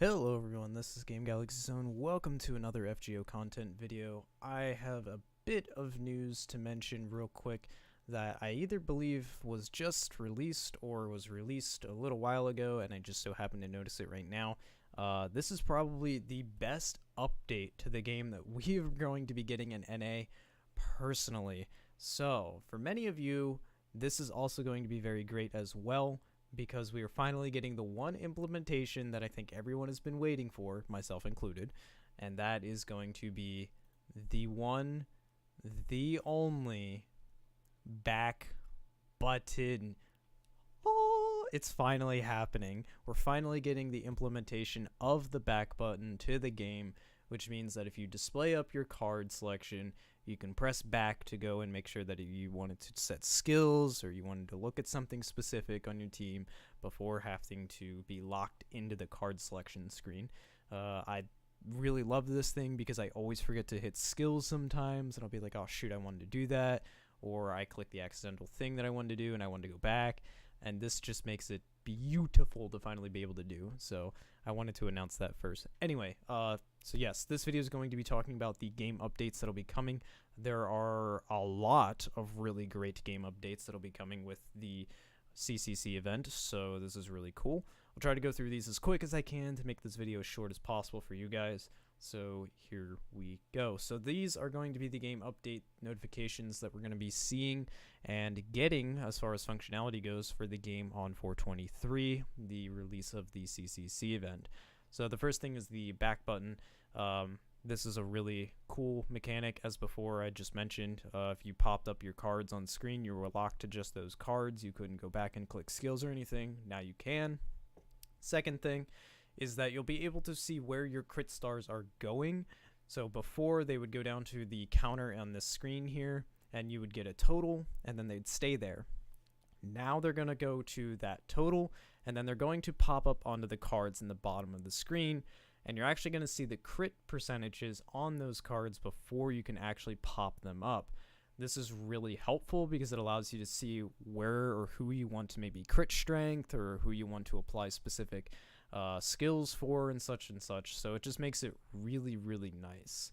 Hello everyone, this is Game Galaxy Zone. Welcome to another FGO content video. I have a bit of news to mention real quick that I either believe was just released or was released a little while ago and I just so happened to notice it right now. This is probably the best update to the game that we are going to be getting in NA personally. So, for many of you, this is also going to be very great as well, because we are finally getting the one implementation that I think everyone has been waiting for, myself included, and that is going to be the one, the only back button. Oh, it's finally happening. We're finally getting the implementation of the back button to the game, which means that if you display up your card selection, you can press back to go and make sure that if you wanted to set skills or you wanted to look at something specific on your team before having to be locked into the card selection screen. I really love this thing because I always forget to hit skills sometimes, and I'll be like, oh shoot, I wanted to do that, or I click the accidental thing that I wanted to do and I wanted to go back, and this just makes it beautiful to finally be able to do. So I wanted to announce that first. Anyway, so yes, this video is going to be talking about the game updates that'll be coming. There are a lot of really great game updates that'll be coming with the CCC event, so this is really cool. I'll try to go through these as quick as I can to make this video as short as possible for you guys. So here we go. So these are going to be the game update notifications that we're going to be seeing and getting as far as functionality goes for the game on 4/23, the release of the CCC event. So the first thing is the back button. This is a really cool mechanic. As before I just mentioned, if you popped up your cards on screen, you were locked to just those cards. You couldn't go back and click skills or anything. Now you can. Second thing is that you'll be able to see where your crit stars are going. So before, they would go down to the counter on this screen here, and you would get a total, and then they'd stay there. Now they're going to go to that total, and then they're going to pop up onto the cards in the bottom of the screen, and you're actually going to see the crit percentages on those cards before you can actually pop them up. This is really helpful because it allows you to see where or who you want to maybe crit strength, or who you want to apply specific skills for, and such. So it just makes it really, really nice.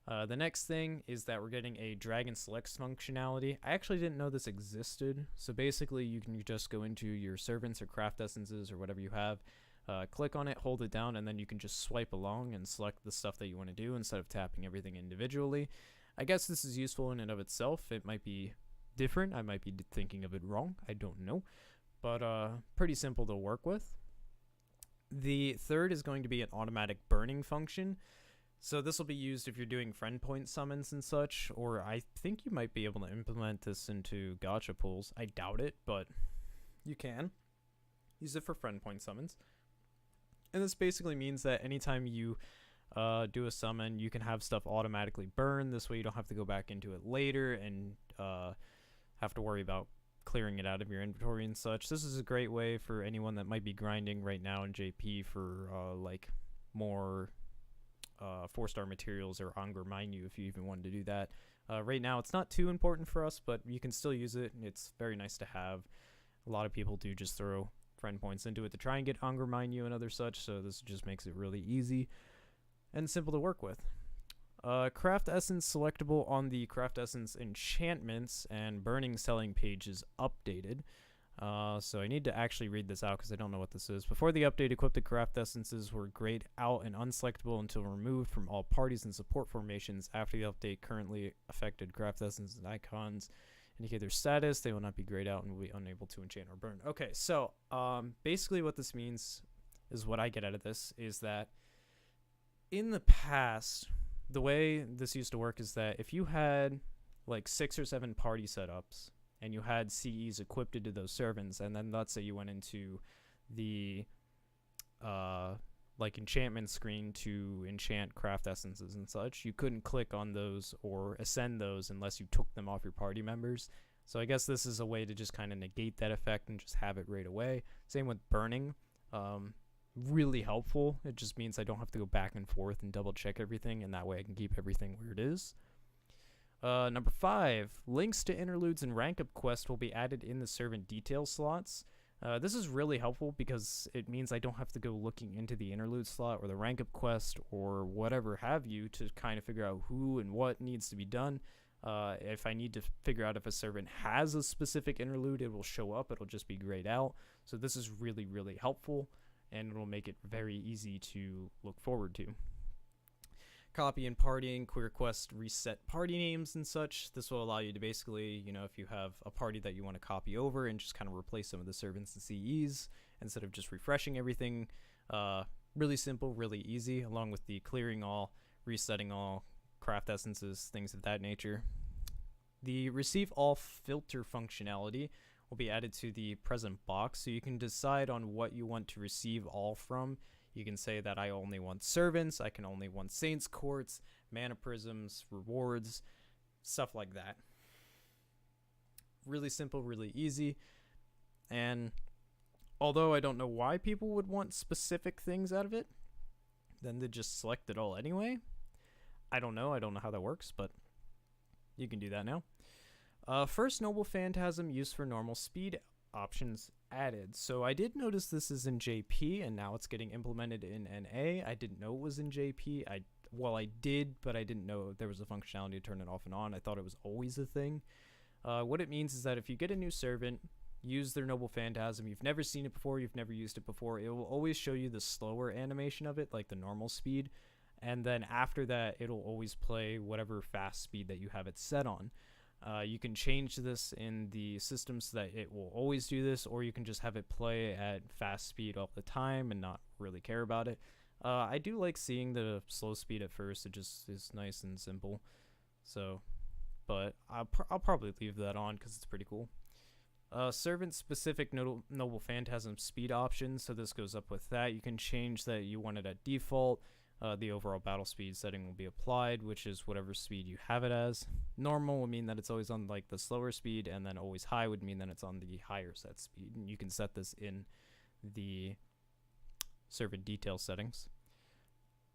The next thing is that we're getting a drag and select functionality. I actually didn't know this existed. So basically you can just go into your servants or craft essences or whatever you have, click on it, hold it down, and then you can just swipe along and select the stuff that you want to do instead of tapping everything individually. I guess this is useful in and of itself. It might be different. I might be thinking of it wrong. I don't know. But pretty simple to work with. The third is going to be an automatic burning function. So this will be used if you're doing friend point summons and such, or I think you might be able to implement this into gacha pools. I doubt it, but you can use it for friend point summons. And this basically means that anytime you do a summon, you can have stuff automatically burn. This way you don't have to go back into it later and have to worry about clearing it out of your inventory and such. This is a great way for anyone that might be grinding right now in JP for like more 4-star materials or Anger Minu, if you even wanted to do that. Right now it's not too important for us, but you can still use it. It's very nice to have. A lot of people do just throw friend points into it to try and get Anger Minu and other such, so this just makes it really easy and simple to work with. Craft Essence selectable on the Craft Essence Enchantments and Burning selling page is updated. So I need to actually read this out because I don't know what this is. Before the update, equipped Craft Essences were grayed out and unselectable until removed from all parties and support formations. After the update, currently affected Craft Essences and icons indicate their status. They will not be grayed out and will be unable to enchant or burn. Okay, so basically what this means is, what I get out of this is that in the past, the way this used to work is that if you had like 6 or 7 party setups and you had CEs equipped into those servants, and then let's say you went into the like enchantment screen to enchant craft essences and such, you couldn't click on those or ascend those unless you took them off your party members. So I guess this is a way to just kind of negate that effect and just have it right away. Same with burning. Really helpful. It just means I don't have to go back and forth and double check everything, and that way I can keep everything where it is. Number 5, links to interludes and rank up quests will be added in the servant detail slots. This is really helpful because it means I don't have to go looking into the interlude slot or the rank up quest or whatever have you to kind of figure out who and what needs to be done. If I need to figure out if a servant has a specific interlude, it will show up. It'll just be grayed out. So this is really, really helpful, and it'll make it very easy to look forward to. Copy and partying, queer quest, reset party names and such. This will allow you to basically, if you have a party that you want to copy over and just kind of replace some of the servants and CEs instead of just refreshing everything. Really simple, really easy, along with the clearing all, resetting all, craft essences, things of that nature. The receive all filter functionality will be added to the present box, so you can decide on what you want to receive all from. You can say that I only want servants, I can only want saints courts, mana prisms, rewards, stuff like that. Really simple, really easy. And although I don't know why people would want specific things out of it, then they just select it all anyway. I don't know how that works, but you can do that now. First noble phantasm used for normal speed options added. So I did notice this is in JP, and now it's getting implemented in NA. I didn't know it was in JP. I did, but I didn't know there was a functionality to turn it off and on. I thought it was always a thing. What it means is that if you get a new servant, use their noble phantasm, you've never seen it before, you've never used it before, it will always show you the slower animation of it, like the normal speed, and then after that it'll always play whatever fast speed that you have it set on. You can change this in the system so that it will always do this, or you can just have it play at fast speed all the time and not really care about it. I do like seeing the slow speed at first. It just is nice and simple. So, but I'll probably leave that on because it's pretty cool. Servant-specific noble phantasm speed options, so this goes up with that. You can change that you want it at default. The overall battle speed setting will be applied, which is whatever speed you have it as. Normal will mean that it's always on like the slower speed, and then always high would mean that it's on the higher set speed. And you can set this in the servant detail settings.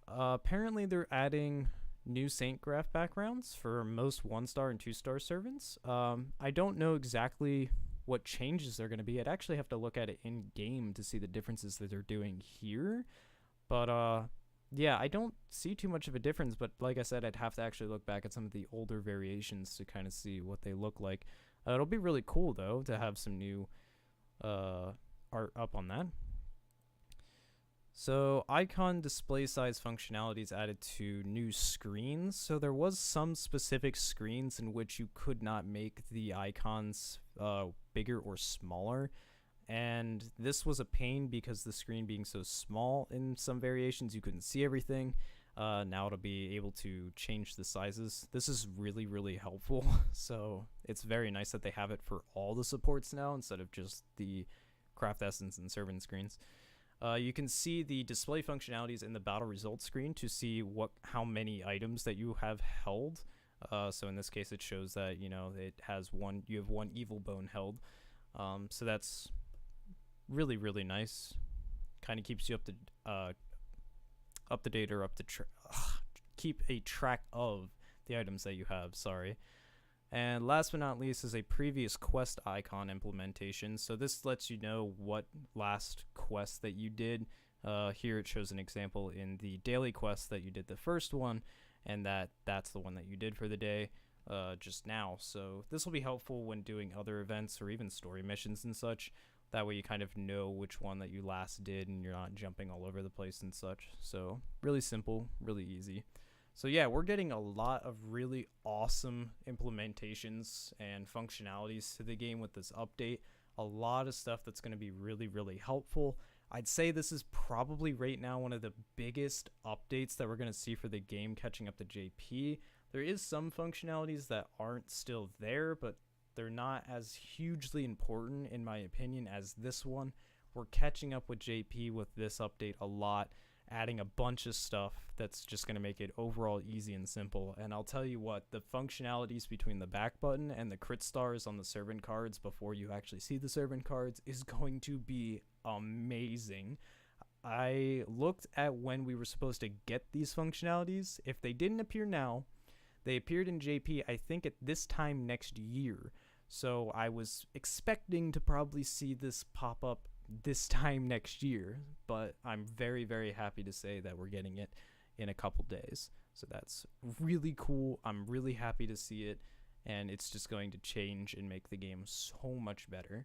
Apparently they're adding new Saint Graph backgrounds for most 1-star and 2-star servants. I don't know exactly what changes they're going to be. I'd actually have to look at it in game to see the differences that they're doing here. But yeah, I don't see too much of a difference, but like I said, I'd have to actually look back at some of the older variations to kind of see what they look like. It'll be really cool, though, to have some new art up on that. So, icon display size functionality is added to new screens. So there was some specific screens in which you could not make the icons bigger or smaller. And this was a pain because the screen being so small in some variations, you couldn't see everything. Now it'll be able to change the sizes. This is really, really helpful. So it's very nice that they have it for all the supports now instead of just the craft essence and servant screens. You can see the display functionalities in the battle results screen to see how many items that you have held. So in this case, it shows that you have one evil bone held. So that's really, really nice. Kind of keeps you up to date, or keep a track of the items that you have. Sorry. And last but not least is a previous quest icon implementation. So this lets you know what last quest that you did. Here it shows an example in the daily quest that you did the first one, and that's the one that you did for the day just now. So this will be helpful when doing other events or even story missions and such. That way you kind of know which one that you last did and you're not jumping all over the place and such. So really simple, really easy. So yeah, we're getting a lot of really awesome implementations and functionalities to the game with this update. A lot of stuff that's going to be really, really helpful. I'd say this is probably right now one of the biggest updates that we're going to see for the game catching up to JP. There is some functionalities that aren't still there, but they're not as hugely important, in my opinion, as this one. We're catching up with JP with this update a lot, adding a bunch of stuff that's just going to make it overall easy and simple. And I'll tell you what, the functionalities between the back button and the crit stars on the servant cards before you actually see the servant cards is going to be amazing. I looked at when we were supposed to get these functionalities. If they didn't appear now, they appeared in JP, I think, at this time next year. So I was expecting to probably see this pop up this time next year, but I'm very, very happy to say that we're getting it in a couple days. So that's really cool. I'm really happy to see it, and it's just going to change and make the game so much better.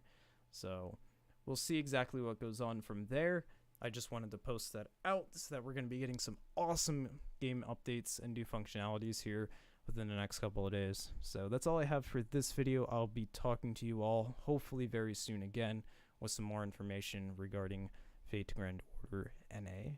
So we'll see exactly what goes on from there. I just wanted to post that out so that we're going to be getting some awesome game updates and new functionalities here within the next couple of days. So that's all I have for this video. I'll be talking to you all hopefully very soon again with some more information regarding Fate Grand Order NA.